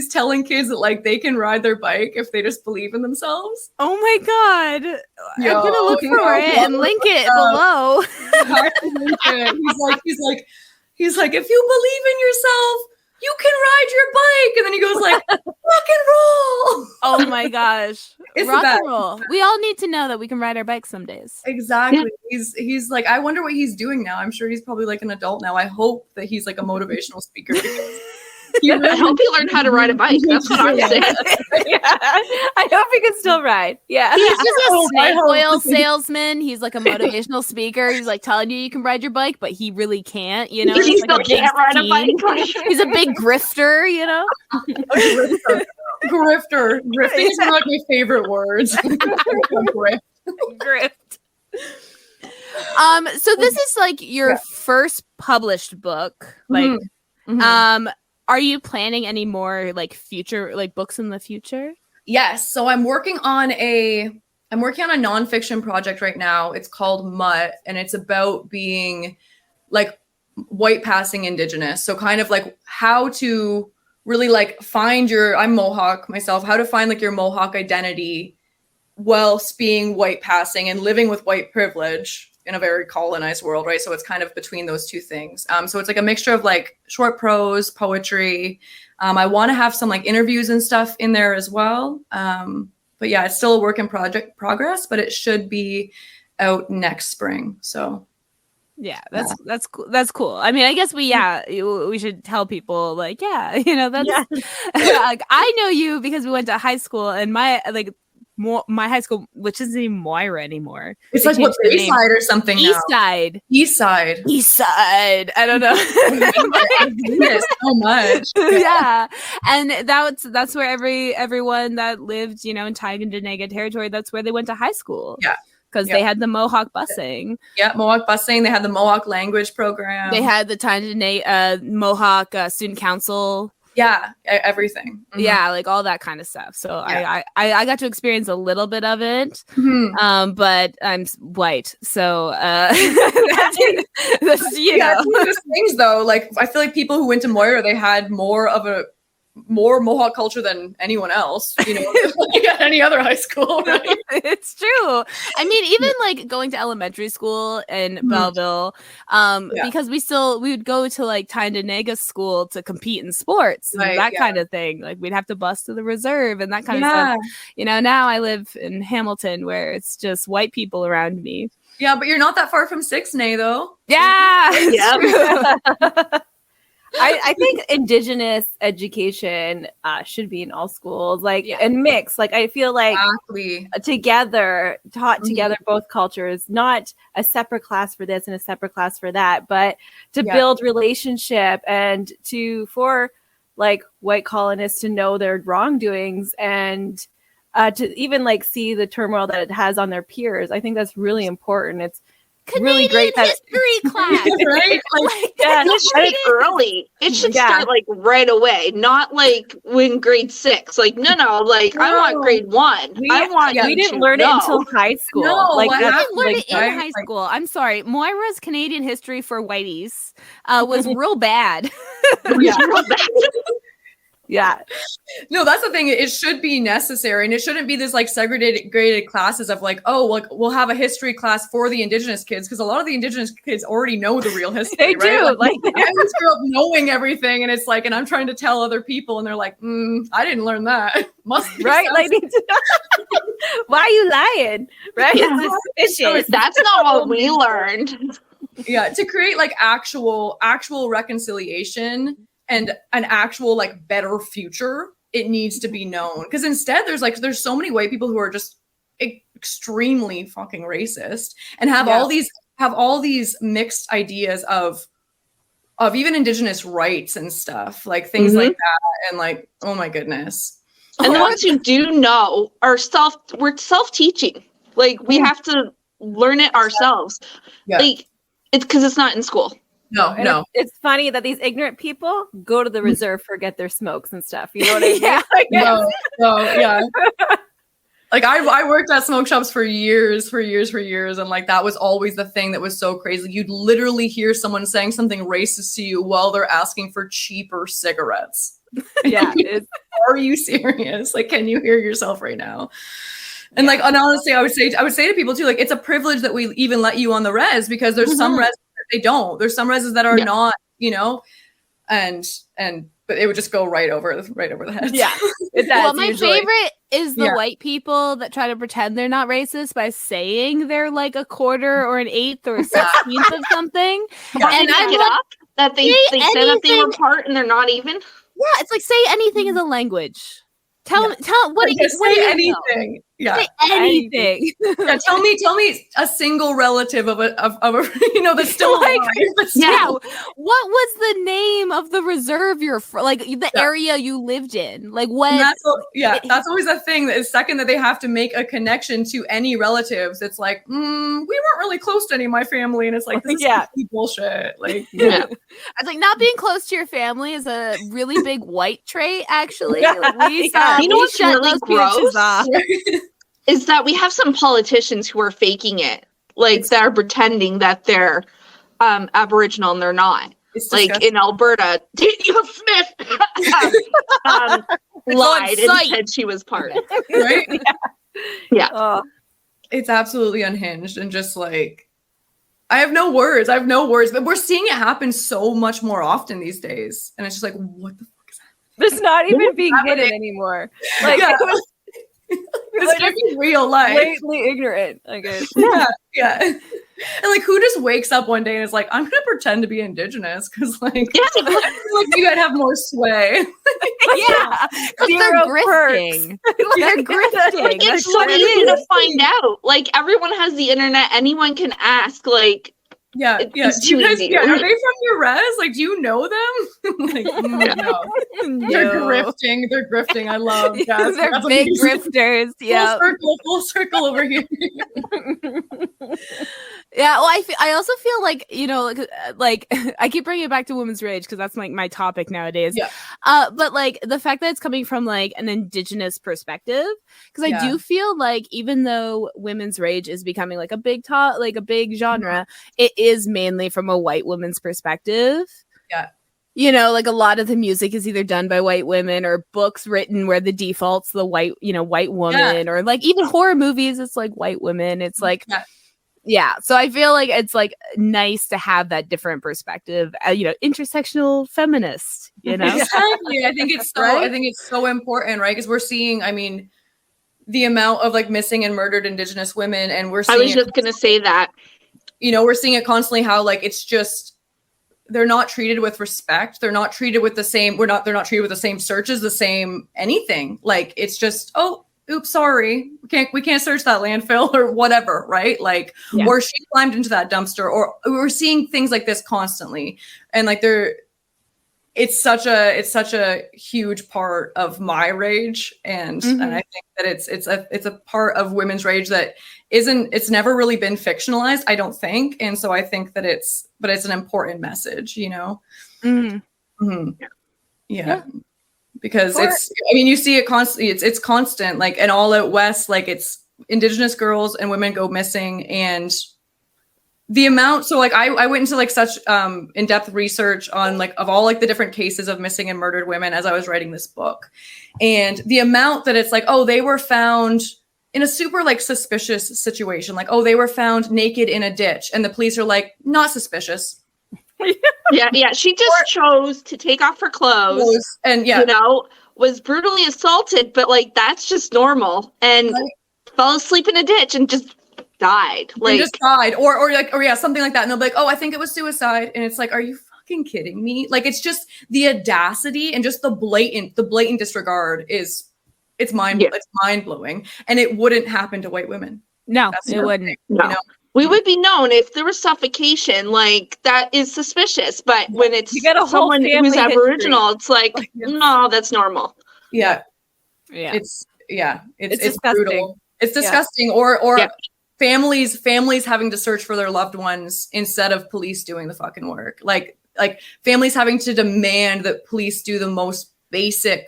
telling kids that like they can ride their bike if they just believe in themselves? Oh my god! I'm gonna look for it and link it below. He's like, if you believe in yourself, you can ride your bike. And then he goes like, rock and roll. Oh my gosh. It's rock and roll. We all need to know that we can ride our bikes some days. Exactly. Yeah. He's like, I wonder what he's doing now. I'm sure he's probably like an adult now. I hope that he's like a motivational speaker. I hope he learned how to ride a bike. That's what I'm saying. I hope he can still ride. Yeah. He's just a snake oil salesman. He's like a motivational speaker. He's like telling you can ride your bike, but he really can't, He like still can't ride a bike. He's a big grifter, Grifter. Grifting is one of like my favorite words. Grift. So this is like your first published book. Like are you planning any more like future like books in the future? Yes. So I'm working on a nonfiction project right now. It's called Mutt, and it's about being like white passing Indigenous. So kind of like how to really like find I'm Mohawk myself, how to find like your Mohawk identity whilst being white passing and living with white privilege in a very colonized world, right? So it's kind of between those two things. So it's like a mixture of like short prose, poetry. I want to have some like interviews and stuff in there as well. But yeah, it's still a work in progress, but it should be out next spring. So yeah, that's cool. That's cool. I mean, I guess we should tell people like, like I know you because we went to high school, and my high school, which isn't even Moira anymore. It's like what, Bayside or something now. East side. I don't know. So much. Yeah. And that's where everyone that lived, in Tyendinaga territory, that's where they went to high school. Yeah. Because they had the Mohawk busing. Yeah, Mohawk busing. They had the Mohawk language program. They had the Tyendinaga Mohawk student council. Yeah, everything. Mm-hmm. Yeah, like all that kind of stuff. So I got to experience a little bit of it, but I'm white, so that's you know. It's one of those things though. Like I feel like people who went to Moira, they had more Mohawk culture than anyone else, you know, like at any other high school, right? It's true. I mean, even like going to elementary school in Belleville, because we would go to like Tyndonega school to compete in sports and that kind of thing. Like we'd have to bus to the reserve and that kind of stuff. You know, now I live in Hamilton where it's just white people around me. Yeah, but you're not that far from Sixnay though. Yeah. True. I think Indigenous education should be in all schools, like and mix. Like I feel like together, taught together, both cultures, not a separate class for this and a separate class for that, but to build relationship and for like white colonists to know their wrongdoings and to even like see the turmoil that it has on their peers. I think that's really important. It's Canadian really great history class, right? It should be early. It should start like right away, not like when grade 6. Like no, like I want grade 1. We didn't learn it until high school. No, like we didn't learn like, it in high school. I'm sorry, Moira's Canadian history for whiteys was real bad. Yeah. No, that's the thing. It should be necessary, and it shouldn't be this like segregated classes of like, oh, like we'll have a history class for the Indigenous kids because a lot of the Indigenous kids already know the real history. They right? do. Like I just grew up knowing everything, and it's like, and I'm trying to tell other people, and they're like, I didn't learn that. Must be right? Like, why are you lying? Right? Yeah. That's not what we learned. Yeah, to create like actual reconciliation and an actual like better future, it needs to be known. Because instead there's so many white people who are just extremely fucking racist and have all these mixed ideas of even Indigenous rights and stuff, like things like that, and like, oh my goodness. And the ones who do know are we're self-teaching. Like we have to learn it ourselves. Yeah. Like it's because it's not in school. No. It's funny that these ignorant people go to the reserve for get their smokes and stuff. You know what I mean? Yeah. Like I worked at smoke shops for years, and like that was always the thing that was so crazy. You'd literally hear someone saying something racist to you while they're asking for cheaper cigarettes. Yeah. Are you serious? Like, can you hear yourself right now? And like, and honestly, I would say to people too, like, it's a privilege that we even let you on the res because there's some res they don't. There's some reses that are not, you know, but it would just go right over the head. Yeah. Well, my favorite is the white people that try to pretend they're not racist by saying they're like a quarter or an eighth or a 16th of something. And I get up that they say that they were part and they're not even. Yeah, it's like say anything is a language. Tell what do you say anything. Know? Yeah. Say anything. Yeah, tell me a single relative of a you know that's still like, alive. Yeah. What was the name of the reserve you're from? Like the area you lived in? Like what? That's always a thing. That is second that they have to make a connection to any relatives. It's like we weren't really close to any of my family, and it's like this is bullshit. Like I was like not being close to your family is a really big white trait. Actually, like, you know what's really gross? Is that we have some politicians who are faking it, like they're pretending that they're Aboriginal and they're not. Like in Alberta, Danielle Smith lied and said she was part. Right? Yeah. It's absolutely unhinged and just like I have no words, but we're seeing it happen so much more often these days, and it's just like, what the fuck is happening? It's not even being hidden anymore. Like it's like real life. Blatantly ignorant, I guess. Yeah. And like, who just wakes up one day and is like, I'm gonna pretend to be Indigenous because like, like you gotta have more sway. Yeah, because they're grifting. They're grifting. It's so easy to find out. Like everyone has the internet. Anyone can ask. Like Yeah. It's Do you too guys, easy. are they from your res? Like, do you know them? Like, no. They're grifting. They're grifting. I love that. They're big grifters. Yeah. Full circle over here. Yeah, well, I also feel like, like I keep bringing it back to women's rage because that's like my topic nowadays. Yeah. But like the fact that it's coming from like an indigenous perspective, because I do feel like even though women's rage is becoming like a big genre, it is mainly from a white woman's perspective. Yeah. Like a lot of the music is either done by white women or books written where the default's the white woman, or like even horror movies, it's like white women. It's like, so I feel like it's like nice to have that different perspective, intersectional feminist, Exactly. I think it's so, right? I think it's so important, right? Because we're seeing, I mean, the amount of like missing and murdered Indigenous women, and we're seeing I was just going to say that. We're seeing it constantly how like it's just, they're not treated with respect. They're not treated with the same, they're not treated with the same searches, the same anything. Like it's just, oh, oops, sorry. We can't search that landfill or whatever, right? Like, or she climbed into that dumpster, or we're seeing things like this constantly. And like it's such a huge part of my rage. And I think that it's a part of women's rage that it's never really been fictionalized, I don't think. And so I think that it's an important message, Yeah. Because you see it constantly, it's constant, like, and all out west, like it's Indigenous girls and women go missing, and the amount, so like I went into like such in-depth research on like of all like the different cases of missing and murdered women as I was writing this book, and the amount that it's like, oh, they were found in a super like suspicious situation, like, oh, they were found naked in a ditch, and the police are like, not suspicious. Yeah. She just chose to take off her clothes and was brutally assaulted, but like that's just normal, and fell asleep in a ditch and just died. Like or something like that. And they'll be like, oh, I think it was suicide. And it's like, are you fucking kidding me? Like, it's just the audacity and just the blatant disregard it's mind blowing. And it wouldn't happen to white women. No, it wouldn't. No. We would be known if there was suffocation, like that is suspicious. But when it's someone who's Aboriginal, it's like, no, that's normal. Yeah. It's brutal. It's disgusting. Or families having to search for their loved ones instead of police doing the fucking work. Like families having to demand that police do the most basic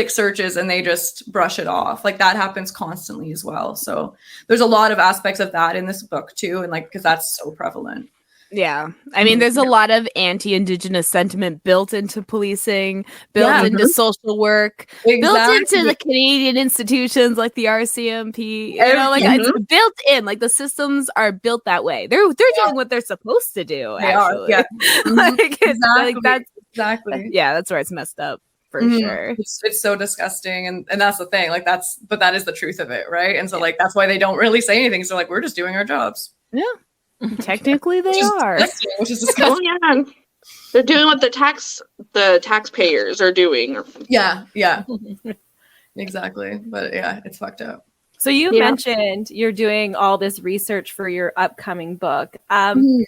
searches, and they just brush it off. Like that happens constantly as well. So there's a lot of aspects of that in this book too, and like because that's so prevalent. Yeah, I mean, there's a lot of anti-Indigenous sentiment built into policing, built into social work, built into the Canadian institutions like the RCMP. It's built in. Like the systems are built that way. They're doing what they're supposed to do. Actually, that's where it's messed up. For sure. It's so disgusting. And that's the thing. Like but that is the truth of it, right? And so like that's why they don't really say anything. So like we're just doing our jobs. Yeah. Technically they are. Which is disgusting. Oh, yeah. They're doing what the taxpayers are doing. Yeah. Exactly. But yeah, it's fucked up. So you mentioned you're doing all this research for your upcoming book. And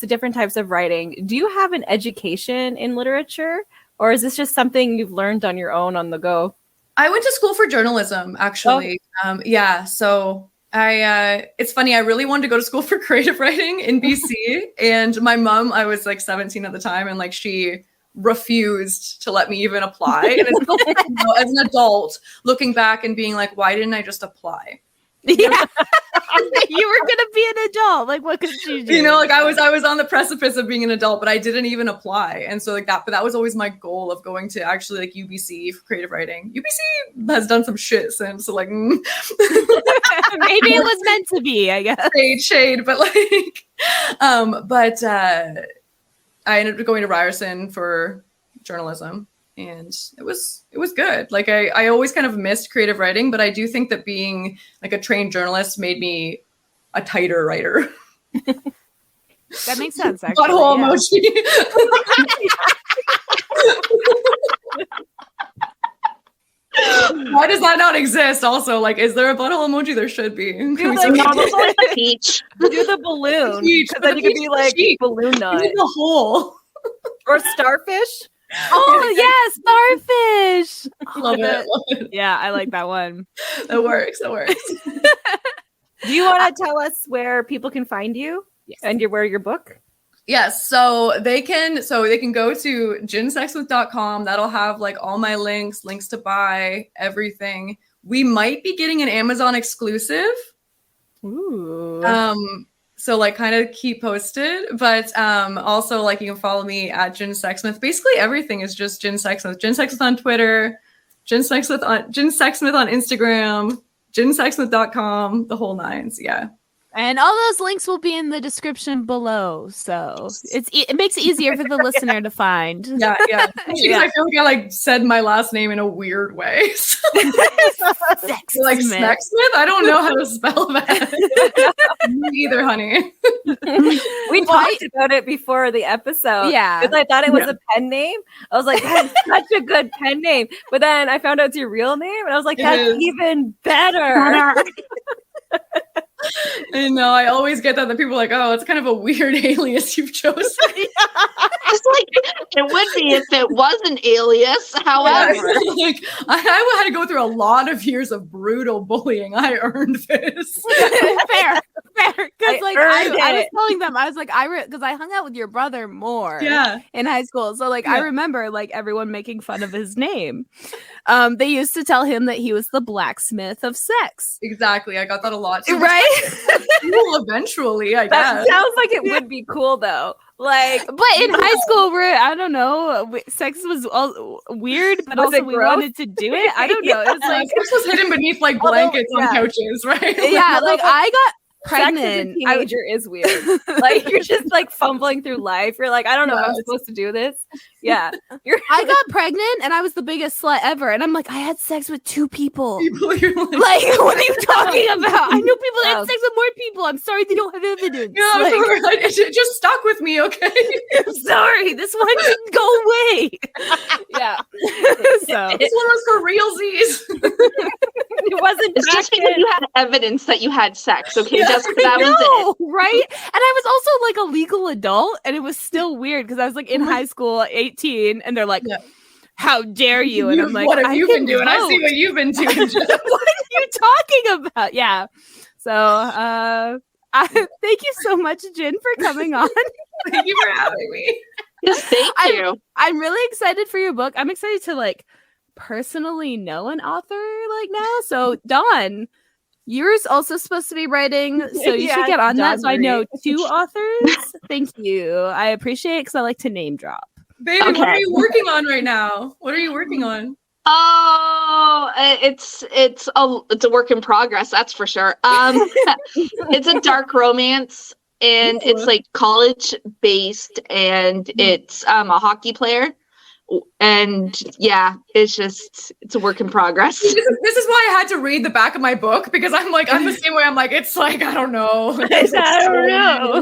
different types of writing. Do you have an education in literature? Or is this just something you've learned on your own on the go? I went to school for journalism, actually. So it's funny. I really wanted to go to school for creative writing in BC. And my mom, I was like 17 at the time, and like she refused to let me even apply. And it's, as an adult, looking back and being like, why didn't I just apply? Yeah. You were gonna be an adult. Like, what could you do? Like I was on the precipice of being an adult, but I didn't even apply. And so like that, but that was always my goal of going to actually like UBC for creative writing. UBC has done some shit since, so like maybe it was meant to be, I guess. Shade, but like I ended up going to Ryerson for journalism. And it was good. Like I always kind of missed creative writing, but I do think that being like a trained journalist made me a tighter writer. That makes sense, actually. Butthole emoji. Why does that not exist? Also, like, is there a butthole emoji? There should be. Do No, there's only the peach. Do the balloon. Peach, Because but then the you could peach be is like cheap. balloon nut. In the hole. Or starfish. Oh yeah, starfish. Love it. Yeah, I like that one. That works. Do you want to tell us where people can find you? Yes. And where your book? Yes, so they can go to ginsexsmith.com. That'll have like all my links to buy, everything. We might be getting an Amazon exclusive. Ooh. So like kind of keep posted, but also like you can follow me at Gin Sexsmith. Basically everything is just Gin Sexsmith. Gin Sexsmith on Twitter, Gin Sexsmith on Instagram, ginsexsmith.com, the whole nines. Yeah. And all those links will be in the description below, so it makes it easier for the listener to find. Yeah. Because I feel like I like said my last name in a weird way. Sexsmith. Like Sexsmith? I don't know how to spell that. Me either, honey. We talked about it before the episode. Yeah. Because I thought it was a pen name. I was like, that's such a good pen name. But then I found out it's your real name, and I was like, that's even better. I know. I always get that people are like, oh, it's kind of a weird alias you've chosen. It's like it would be if it was an alias. However, like I had to go through a lot of years of brutal bullying. I earned this. fair. Because like I was it. telling them, I was like, because I hung out with your brother more. Yeah. In high school, so like I remember like everyone making fun of his name. They used to tell him that he was the blacksmith of sex. Exactly. I got that a lot too. Right? Cool eventually, I That guess. sounds like it would be cool though. Like, But in high school, I don't know, sex was all weird, but Was also it we gross? wanted to do it. I don't know. It was like, Sex was hidden beneath like blankets on couches, right? yeah, like I got sex as a pregnant. teenager is weird. Like you're just like fumbling through life. You're like, I don't know if I'm supposed to do this. Yeah. I got pregnant and I was the biggest slut ever. And I'm like, I had sex with 2 people. You're like, What are you talking about? I know people that had sex with more people. I'm sorry they don't have evidence. yeah, Like, it just stuck with me, okay? I'm sorry, this one didn't go away. Yeah. So This one was for realsies. It wasn't it's just because you had evidence that you had sex. Okay, Jessica, that was it. right? And I was also like a legal adult, and it was still weird because I was like in high school, 18, and they're like, "How dare you?" And I'm like, "What have you been doing? I vote." see what you've been doing." What are you talking about? Yeah. So, thank you so much, Gin, for coming on. Thank you for having me. Yes, thank you. I'm really excited for your book. I'm excited to like personally know an author like now. So, Dawn, yours also supposed to be writing, so you should get on that. So I know 2 authors. Thank you. I appreciate it because I like to name drop. Baby, what are you working on right now? What are you working on? Oh, it's a work in progress, that's for sure. It's a dark romance, and it's like college based, and it's a hockey player. And yeah, it's a work in progress. This is why I had to read the back of my book, because I'm the same way. I'm like, it's like, I don't know. I don't know.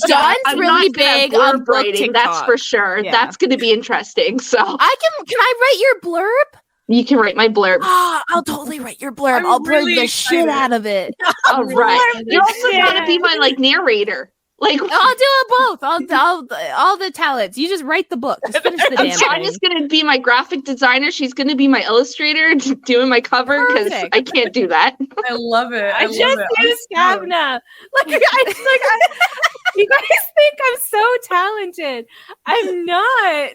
Dawn's really big on book writing, that's for sure. Yeah. That's going to be interesting. So can I write your blurb? You can write my blurb. I'll totally write your blurb. I'll blurb the shit out of it. All right. You also got to be my like narrator. Like I'll do it both. I'll all the talents. You just write the book. Just finish the damn thing. Tanya's gonna be my graphic designer. She's gonna be my illustrator, doing my cover, because I can't do that. I love it. I just used Kavna. You guys think I'm so talented. I'm not.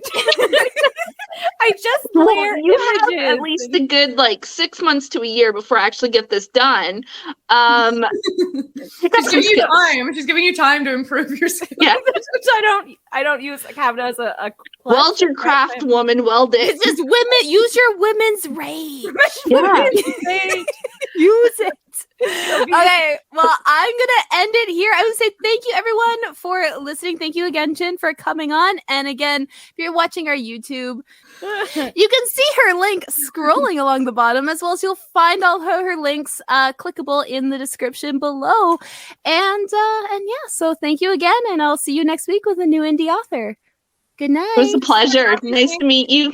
I just wear you images. have at least a good like 6 months to a year before I actually get this done. She's giving you time. She's giving you time to improve your skills. Yeah. I don't use Kavna as a Weld your craft, woman. Weld it. It's just women. Use your women's rage. Yeah. Use it. Okay, well, I'm gonna end it here. I would say thank you everyone for listening. Thank you again, Gin, for coming on. And again, if you're watching our YouTube, you can see her link scrolling along the bottom, as well as you'll find all her links clickable in the description below. And yeah, so thank you again, and I'll see you next week with a new indie author. Good night. It was a pleasure. Nice to meet you.